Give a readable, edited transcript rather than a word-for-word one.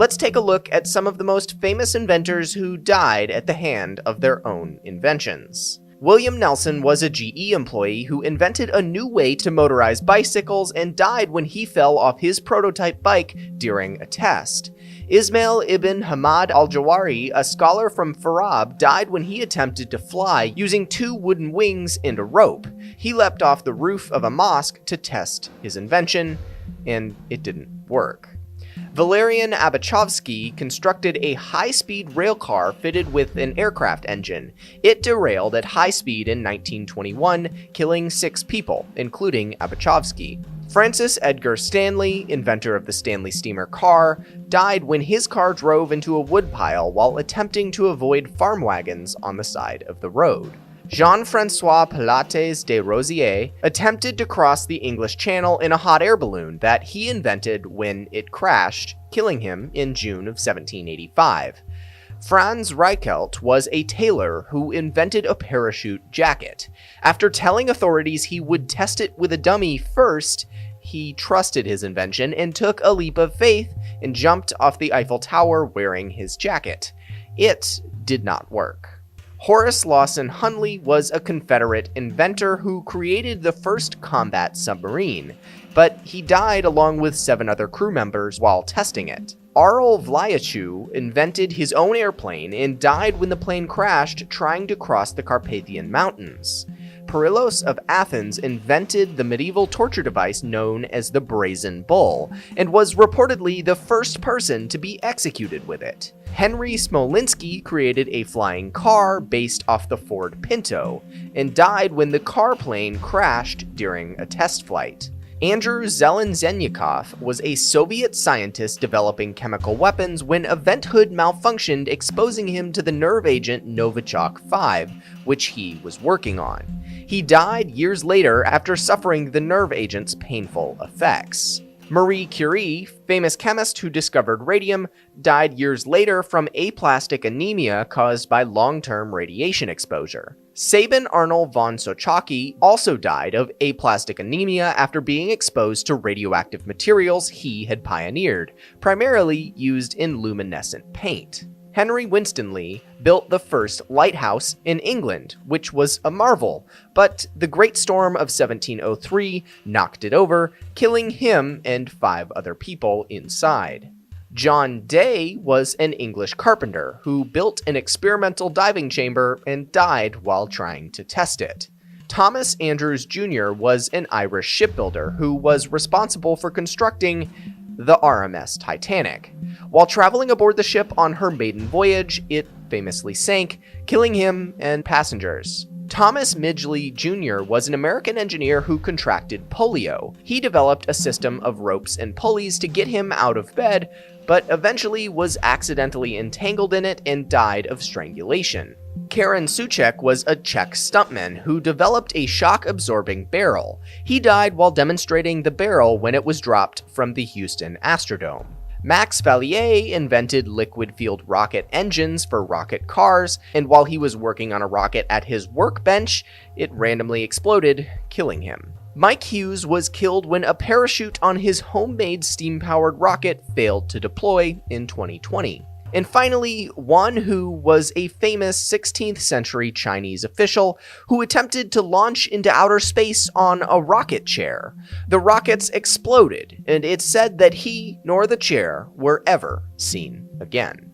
Let's take a look at some of the most famous inventors who died at the hand of their own inventions. William Nelson was a GE employee who invented a new way to motorize bicycles and died when he fell off his prototype bike during a test. Ismail ibn Hamad al-Jawari, a scholar from Farab, died when he attempted to fly using 2 wooden wings and a rope. He leapt off the roof of a mosque to test his invention, and it didn't work. Valerian Abachovsky constructed a high-speed railcar fitted with an aircraft engine. It derailed at high speed in 1921, killing 6 people, including Abachovsky. Francis Edgar Stanley, inventor of the Stanley steamer car, died when his car drove into a woodpile while attempting to avoid farm wagons on the side of the road. Jean-François Pilates de Rosier attempted to cross the English Channel in a hot air balloon that he invented when it crashed, killing him in June of 1785. Franz Reichelt was a tailor who invented a parachute jacket. After telling authorities he would test it with a dummy first, he trusted his invention and took a leap of faith and jumped off the Eiffel Tower wearing his jacket. It did not work. Horace Lawson Hunley was a Confederate inventor who created the first combat submarine, but he died along with 7 other crew members while testing it. Arl Vliachu invented his own airplane and died when the plane crashed trying to cross the Carpathian Mountains. Perillos of Athens invented the medieval torture device known as the Brazen Bull, and was reportedly the first person to be executed with it. Henry Smolinski created a flying car based off the Ford Pinto, and died when the car plane crashed during a test flight. Andrew Zelenzenyakov was a Soviet scientist developing chemical weapons when a vent hood malfunctioned, exposing him to the nerve agent Novichok 5, which he was working on. He died years later after suffering the nerve agent's painful effects. Marie Curie, famous chemist who discovered radium, died years later from aplastic anemia caused by long-term radiation exposure. Sabin Arnold von Sochocki also died of aplastic anemia after being exposed to radioactive materials he had pioneered, primarily used in luminescent paint. Henry Winstanley built the first lighthouse in England, which was a marvel, but the Great Storm of 1703 knocked it over, killing him and 5 other people inside. John Day was an English carpenter who built an experimental diving chamber and died while trying to test it. Thomas Andrews Jr. was an Irish shipbuilder who was responsible for constructing the RMS Titanic. While traveling aboard the ship on her maiden voyage, it famously sank, killing him and passengers. Thomas Midgley Jr. was an American engineer who contracted polio. He developed a system of ropes and pulleys to get him out of bed, but eventually was accidentally entangled in it and died of strangulation. Karen Suchek was a Czech stuntman who developed a shock-absorbing barrel. He died while demonstrating the barrel when it was dropped from the Houston Astrodome. Max Valier invented liquid-fueled rocket engines for rocket cars, and while he was working on a rocket at his workbench, it randomly exploded, killing him. Mike Hughes was killed when a parachute on his homemade steam-powered rocket failed to deploy in 2020. And finally, Wan Hu was a famous 16th century Chinese official who attempted to launch into outer space on a rocket chair. The rockets exploded, and it's said that he nor the chair were ever seen again.